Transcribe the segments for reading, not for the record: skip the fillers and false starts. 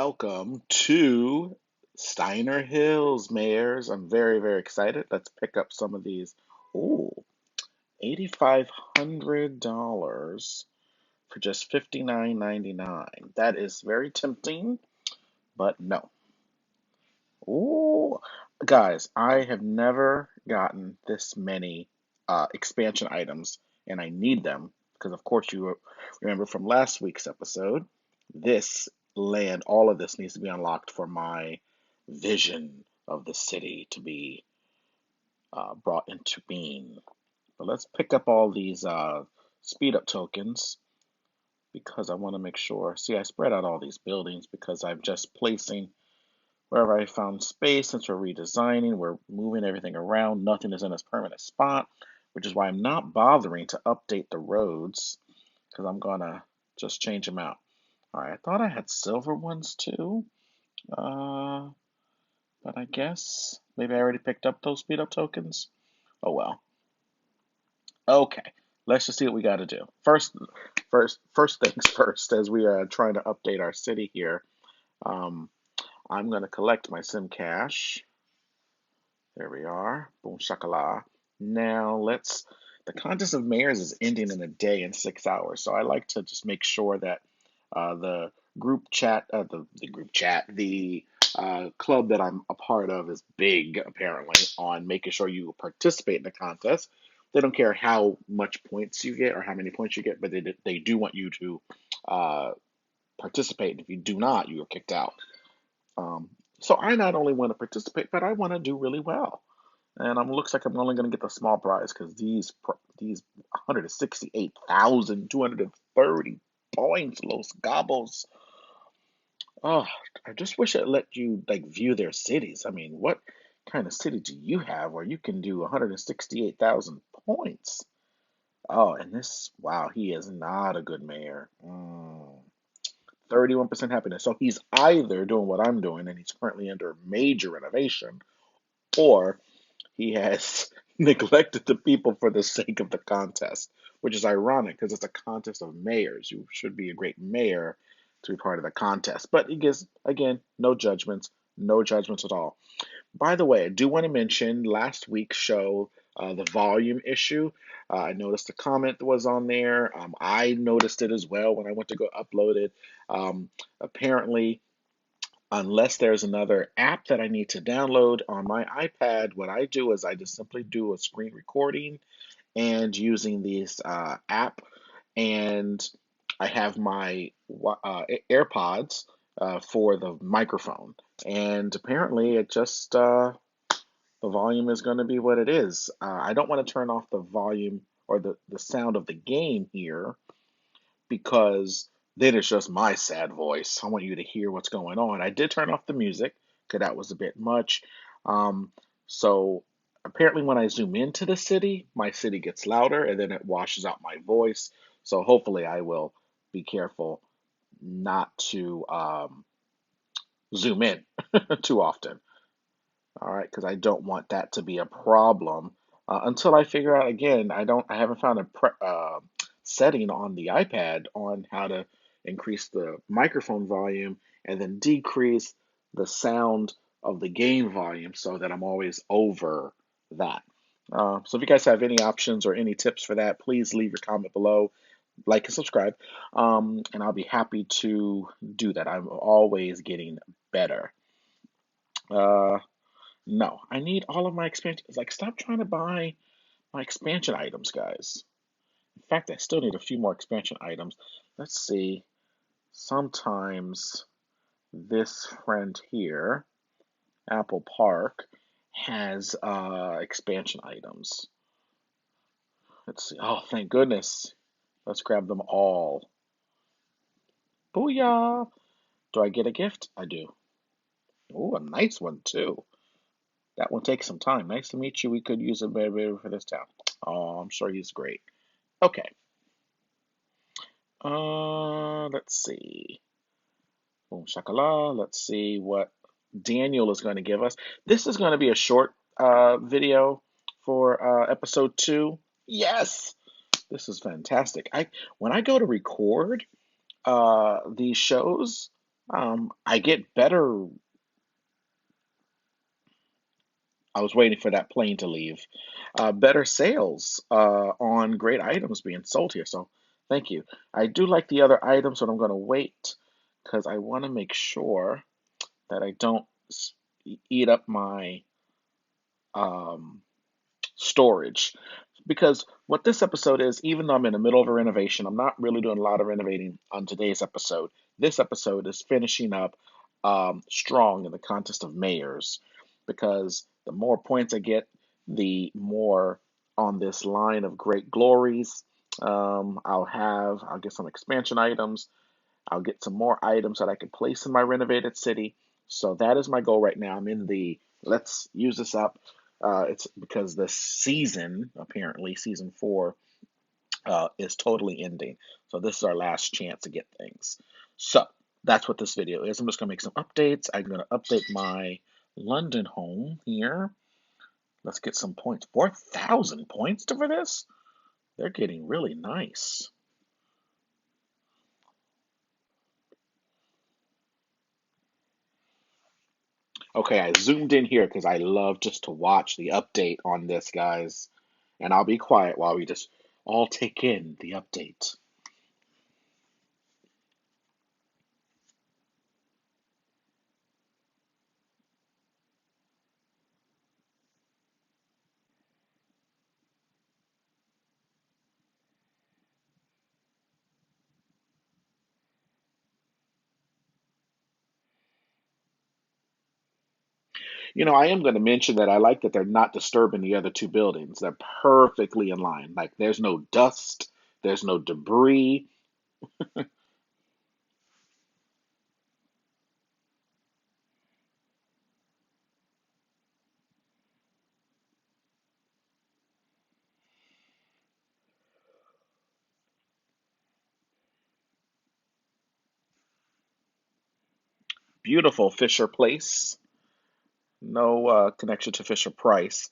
Welcome to Steiner Hills, Mayors. I'm very, very excited. Let's pick up some of these. Ooh, $8,500 for just $59.99. That is very tempting, but no. Ooh, guys, I have never gotten this many expansion items, and I need them because, of course, you remember from last week's episode, this land, all of this needs to be unlocked for my vision of the city to be brought into being. But let's pick up all these speed up tokens because I want to make sure. See, I spread out all these buildings because I'm just placing wherever I found space. Since we're redesigning, we're moving everything around. Nothing is in its permanent spot, which is why I'm not bothering to update the roads because I'm gonna just change them out. All right, I thought I had silver ones too, uh, but I guess maybe I already picked up those speed up tokens. Oh well. Okay, let's just see what we got to do. First things first. As we are trying to update our city here, um, I'm gonna collect my sim cash. There we are. Boom shakala. Now the contest of mayors is ending in a day in 6 hours. So I like to just make sure that the group chat, the club that I'm a part of is big, apparently, on making sure you participate in the contest. They don't care how much points you get or how many points you get, but they do want you to uh, participate. And if you do not, you are kicked out. Um, so I not only want to participate, but I want to do really well. And looks like I'm only going to get the small prize because these 168,230 points, Los Gabos. Oh, I just wish it let you like view their cities. I mean, what kind of city do you have where you can do 168,000 points? Oh, and wow, he is not a good mayor. 31% happiness. So he's either doing what I'm doing and he's currently under major renovation, or he has neglected the people for the sake of the contest, which is ironic because it's a contest of mayors. You should be a great mayor to be part of the contest. But he gives, again, no judgments, no judgments at all. By the way, I do want to mention last week's show, the volume issue. I noticed a comment that was on there. I noticed it as well when I went to go upload it. Apparently, unless there's another app that I need to download on my iPad, what I do is I just simply do a screen recording and using this app, and I have my AirPods for the microphone, and apparently it just the volume is going to be what it is. I don't want to turn off the volume or the sound of the game here because then it's just my sad voice. I want you to hear what's going on. I did turn off the music because that was a bit much. Um, so apparently, when I zoom into the city, my city gets louder and then it washes out my voice. So hopefully, I will be careful not to zoom in too often. All right, because I don't want that to be a problem until I figure out again. I haven't found a setting on the iPad on how to increase the microphone volume and then decrease the sound of the game volume so that I'm always over that. So if you guys have any options or any tips for that, please leave your comment below, like and subscribe, and I'll be happy to do that. I'm always getting better. Uh, no, I need all of my expansion. It's like, stop trying to buy my expansion items, guys. In fact, I still need a few more expansion items. Let's see. Sometimes this friend here, Apple Park, has expansion items. Let's see. Oh, thank goodness. Let's grab them all. Booyah! Do I get a gift? I do. Oh, a nice one, too. That one takes some time. Nice to meet you. We could use a better for this town. Oh, I'm sure he's great. Okay. Let's see. Boom shakala. Let's see what Daniel is going to give us. This is going to be a short video for episode 2. Yes, this is fantastic. I when I go to record these shows, I get better. I was waiting for that plane to leave. Better sales on great items being sold here. So thank you. I do like the other items, but I'm going to wait because I want to make sure that I don't eat up my um, storage. Because what this episode is, even though I'm in the middle of a renovation, I'm not really doing a lot of renovating on today's episode. This episode is finishing up strong in the contest of mayors, because the more points I get, the more on this line of great glories I'll get some expansion items. I'll get some more items that I can place in my renovated city. So that is my goal right now. I'm in the let's use this up. It's because the season, apparently, season four, is totally ending. So this is our last chance to get things. So that's what this video is. I'm just gonna make some updates. I'm gonna update my London home here. Let's get some points. 4,000 points for this? They're getting really nice. Okay, I zoomed in here because I love just to watch the update on this, guys. And I'll be quiet while we just all take in the update. I am going to mention that I like that they're not disturbing the other two buildings. They're perfectly in line. Like there's no dust, there's no debris. Beautiful Fisher Place. No connection to Fisher Price.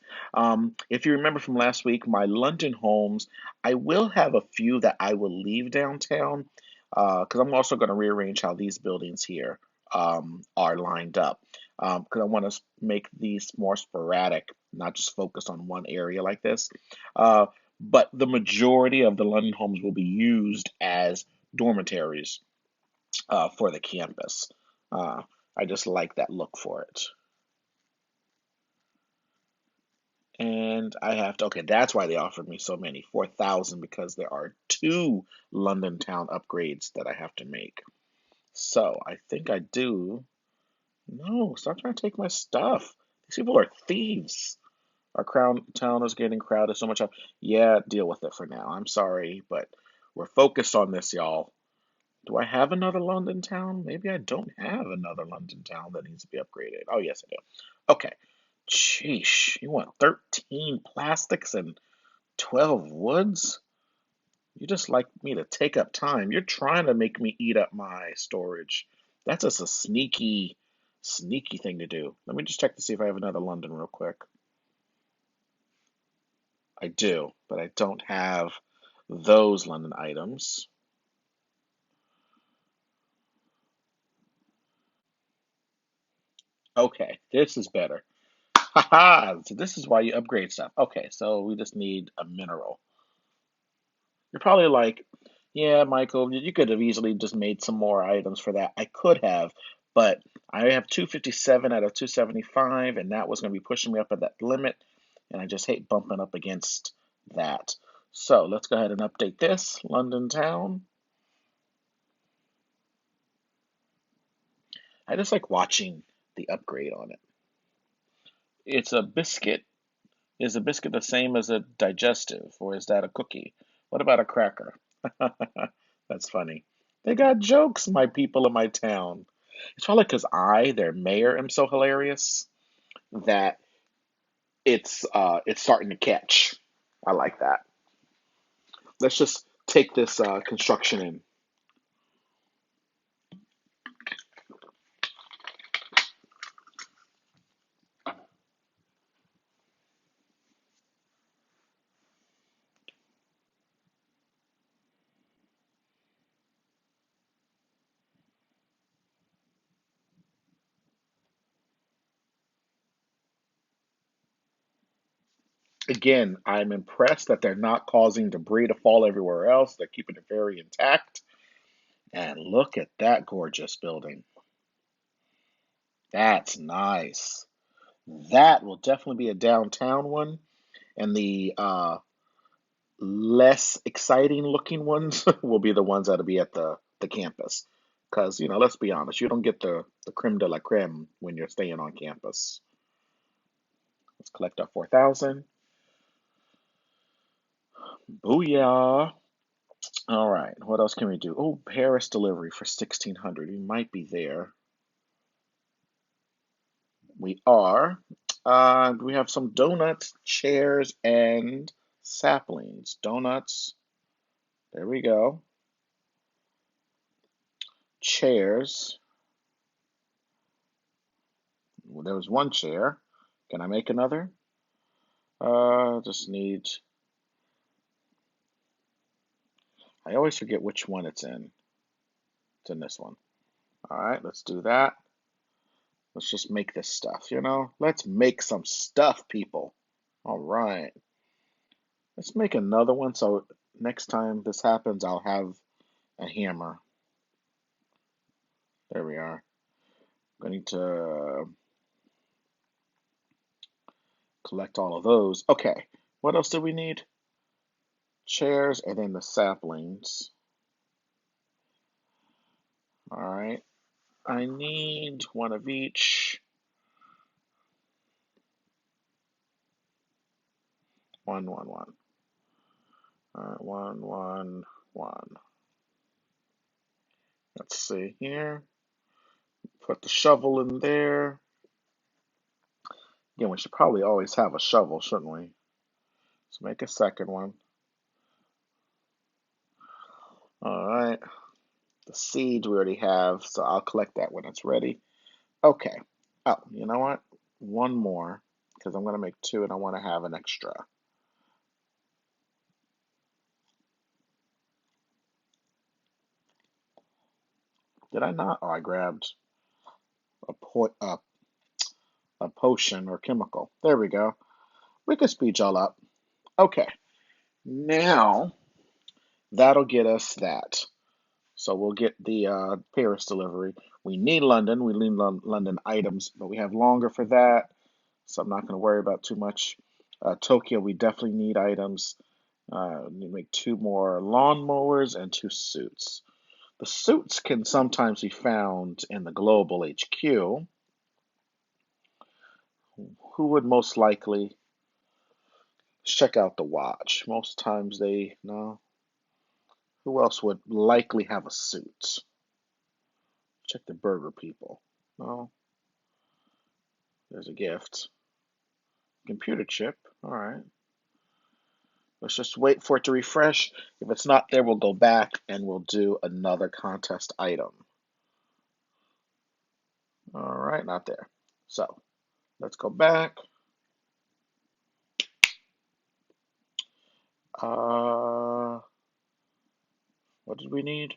If you remember from last week, my London homes, I will have a few that I will leave downtown because I'm also going to rearrange how these buildings here are lined up because I want to make these more sporadic, not just focused on one area like this. Uh, but the majority of the London homes will be used as dormitories for the campus. Uh, I just like that look for it. And I have to, okay, that's why they offered me so many, 4,000, because there are two London town upgrades that I have to make. So I think I do. No, stop trying to take my stuff. These people are thieves. Our crown town is getting crowded so much. Yeah, deal with it for now. I'm sorry, but we're focused on this, y'all. Do I have another London town? Maybe I don't have another London town that needs to be upgraded. Oh, yes, I do. Okay. Sheesh, you want 13 plastics and 12 woods? You just like me to take up time. You're trying to make me eat up my storage. That's just a sneaky, sneaky thing to do. Let me just check to see if I have another London real quick. I do, but I don't have those London items. Okay, this is better. Haha, so this is why you upgrade stuff. Okay, so we just need a mineral. You're probably like, yeah, Michael, you could have easily just made some more items for that. I could have, but I have 257 out of 275, and that was going to be pushing me up at that limit, and I just hate bumping up against that. So let's go ahead and update this. London Town. I just like watching the upgrade on it. It's a biscuit. Is a biscuit the same as a digestive, or is that a cookie? What about a cracker? That's funny. They got jokes, my people in my town. It's probably because I, their mayor, am so hilarious that it's starting to catch. I like that. Let's just take this construction in. Again, I'm impressed that they're not causing debris to fall everywhere else. They're keeping it very intact. And look at that gorgeous building. That's nice. That will definitely be a downtown one. And the less exciting looking ones will be the ones that'll be at the campus. Because, let's be honest, you don't get the creme de la creme when you're staying on campus. Let's collect our 4,000. Booyah. All right, what else can we do? Oh, Paris delivery for 1,600. We might be there. We are. We have some donuts, chairs, and saplings. Donuts. There we go. Chairs. Well, there was one chair. Can I make another? Just need. I always forget which one it's in. It's in this one. All right, let's do that. Let's just make this stuff. Let's make some stuff, people. All right. Let's make another one so next time this happens, I'll have a hammer. There we are. I need to collect all of those. Okay. What else do we need? Chairs and then the saplings. All right. I need one of each. One, one, one. All right, one, one, one. Let's see here. Put the shovel in there. Again, we should probably always have a shovel, shouldn't we? Let's make a second one. All right. The seeds we already have, so I'll collect that when it's ready. Okay. Oh, you know what? One more, because I'm going to make two and I want to have an extra. Did I not? Oh, I grabbed a, po a potion or chemical. There we go. We can speed y'all up. Okay. Now, that'll get us that. So we'll get the Paris delivery. We need London. We need London items, but we have longer for that. So I'm not going to worry about too much. Tokyo, we definitely need items. Need to make two more lawnmowers and two suits. The suits can sometimes be found in the global HQ. Who would most likely check out the watch? Most times no. Who else would likely have a suit? Check the burger people. No, there's a gift. Computer chip. All right. Let's just wait for it to refresh. If it's not there, we'll go back and we'll do another contest item. All right, not there. So let's go back. Uh, what did we need?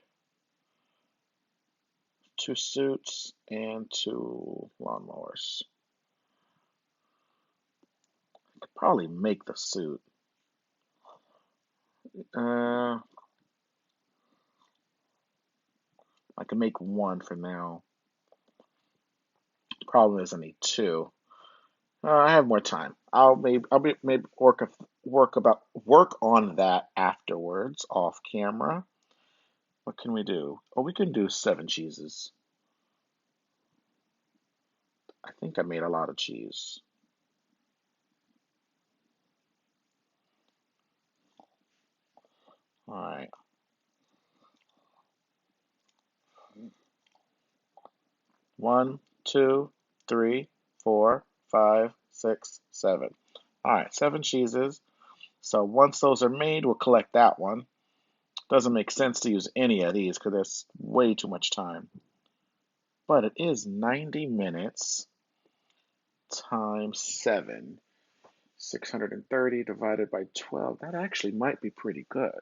Two suits and two lawnmowers. I could probably make the suit. I can make one for now. Problem is I need two. I have more time. I'll maybe work on that afterwards off camera. What can we do? Oh, we can do 7 cheeses. I think I made a lot of cheese. All right. One, two, three, four, five, six, seven. All right, 7 cheeses. So once those are made, we'll collect that one. Doesn't make sense to use any of these because there's way too much time. But it is 90 minutes times 7. 630 divided by 12. That actually might be pretty good.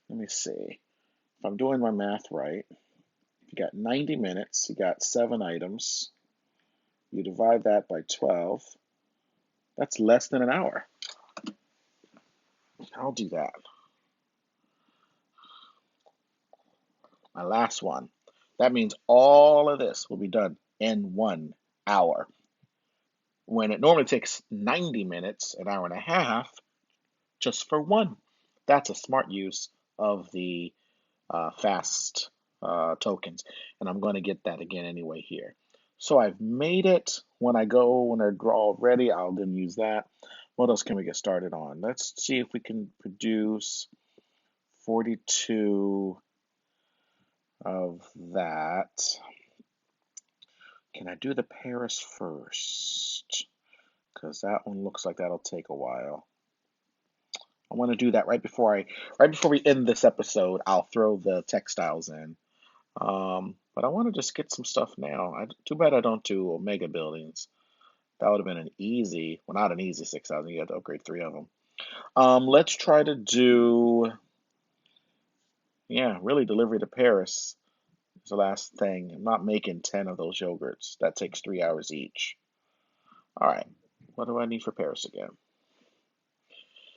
Let me see. If I'm doing my math right, you got 90 minutes, you got 7 items. You divide that by 12. That's less than an hour. I'll do that. My last one. That means all of this will be done in 1 hour. When it normally takes 90 minutes, an hour and a half, just for one. That's a smart use of the fast tokens. And I'm going to get that again anyway here. So I've made it. When they're all ready, I'll then use that. What else can we get started on? Let's see if we can produce 42 of that. Can I do the Paris first? Because that one looks like that'll take a while. I want to do that right before we end this episode. I'll throw the textiles in. But I want to just get some stuff now. Too bad I don't do Omega buildings. That would have been an easy, well, not an easy 6,000. You had to upgrade 3 of them. Let's try to do, yeah, really delivery to Paris is the last thing. I'm not making 10 of those yogurts. That takes 3 hours each. All right, what do I need for Paris again?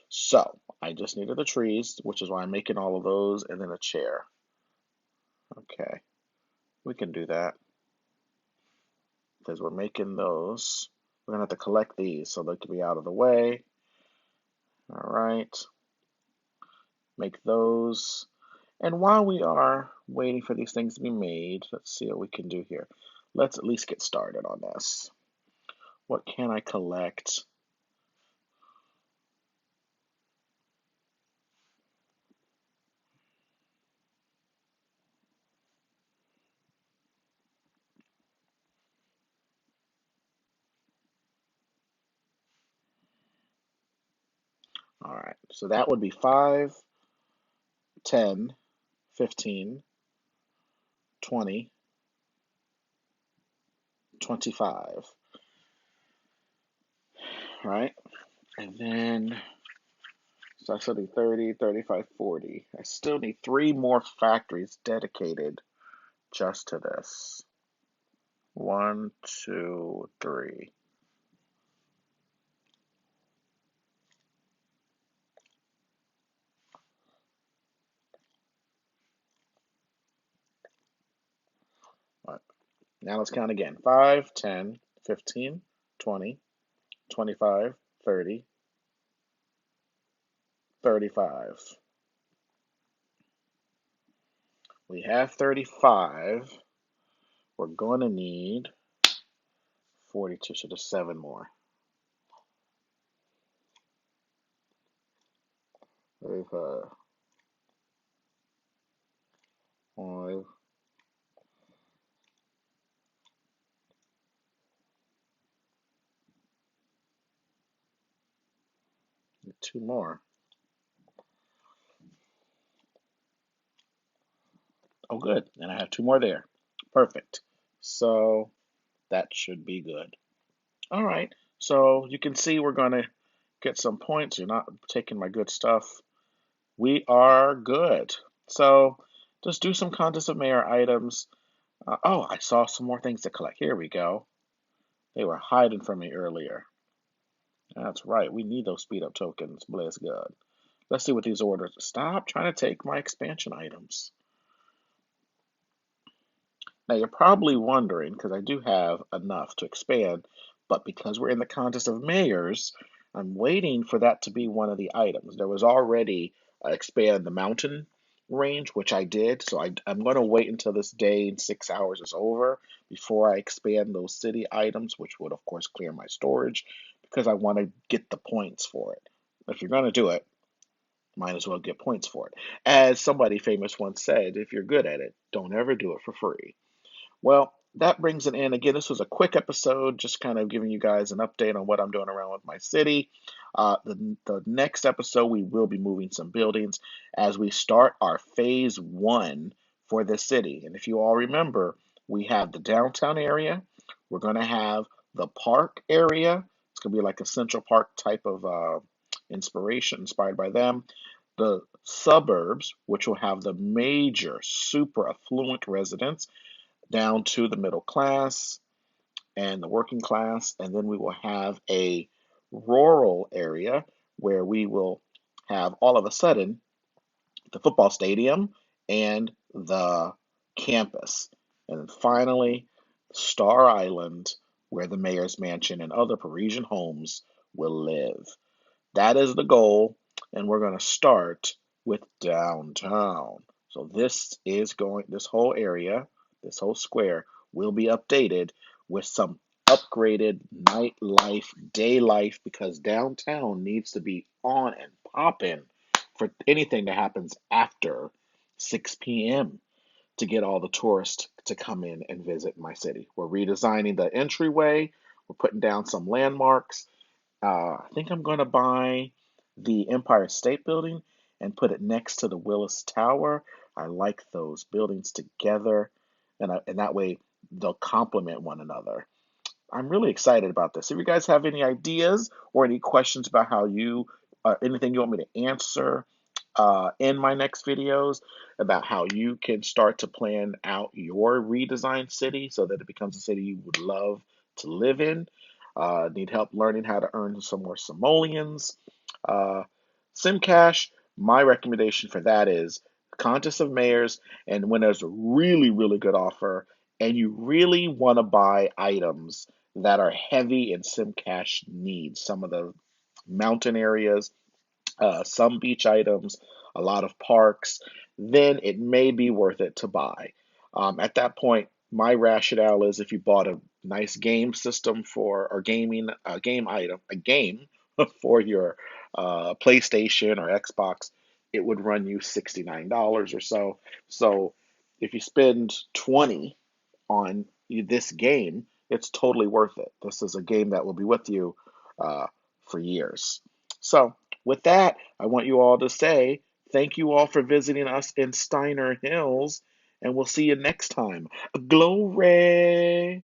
So I just needed the trees, which is why I'm making all of those, and then a chair. Okay, we can do that because we're making those. We're gonna have to collect these so they can be out of the way. All right, make those. And while we are waiting for these things to be made, let's see what we can do here. Let's at least get started on this. What can I collect? All right, so that would be 5, 10, 15, 20, 25. All right, and then so I still need 30, 35, 40. I still need 3 more factories dedicated just to this. 1, 2, 3. All right. Now let's count again. 5, 10, 15, 20, 25, 30, 35. We have 35. We're going to need 42, so there's 7 more. 35, 5, 2 more. Oh, good. And I have 2 more there. Perfect. So that should be good. All right. So you can see we're going to get some points. You're not taking my good stuff. We are good. So just do some contest of mayor items. Oh, I saw some more things to collect. Here we go. They were hiding from me earlier. That's right. We need those speed up tokens. Bless God. Let's see what these orders. Stop trying to take my expansion items. Now you're probably wondering, because I do have enough to expand, but because we're in the contest of mayors, I'm waiting for that to be one of the items. There was already expand the mountain range, which I did, so I'm going to wait until this day in 6 hours is over before I expand those city items, which would of course clear my storage, because I want to get the points for it. If you're going to do it, might as well get points for it. As somebody famous once said, if you're good at it, don't ever do it for free. Well, that brings it in. Again, this was a quick episode, just kind of giving you guys an update on what I'm doing around with my city. The next episode, we will be moving some buildings as we start our phase 1 for the city. And if you all remember, we have the downtown area. We're going to have the park area. It's going to be like a Central Park type of inspired by them. The suburbs, which will have the major, super affluent residents down to the middle class and the working class, and then we will have a rural area where we will have all of a sudden the football stadium and the campus. And then finally, Star Island, where the mayor's mansion and other Parisian homes will live. That is the goal, and we're going to start with downtown. So this whole area, this whole square will be updated with some upgraded nightlife, day life, because downtown needs to be on and popping for anything that happens after 6 p.m. to get all the tourists to come in and visit my city. We're redesigning the entryway, we're putting down some landmarks. I think I'm going to buy the Empire State Building and put it next to the Willis Tower. I like those buildings together, and that way they'll complement one another. I'm really excited about this. If you guys have any ideas or any questions about anything you want me to answer in my next videos about how you can start to plan out your redesigned city so that it becomes a city you would love to live in, need help learning how to earn some more simoleons, uh, Simcash, my recommendation for that is Contest of Mayors, and when there's a really, really good offer and you really want to buy items that are heavy in Simcash needs, some of the mountain areas, some beach items, a lot of parks, then it may be worth it to buy. At that point, my rationale is if you bought a nice game system for or gaming a game item, a game for your PlayStation or Xbox, it would run you $69 or so. So if you spend 20 on this game, it's totally worth it. This is a game that will be with you uh, for years. So, with that, I want you all to say thank you all for visiting us in Steiner Hills, and we'll see you next time. Glory!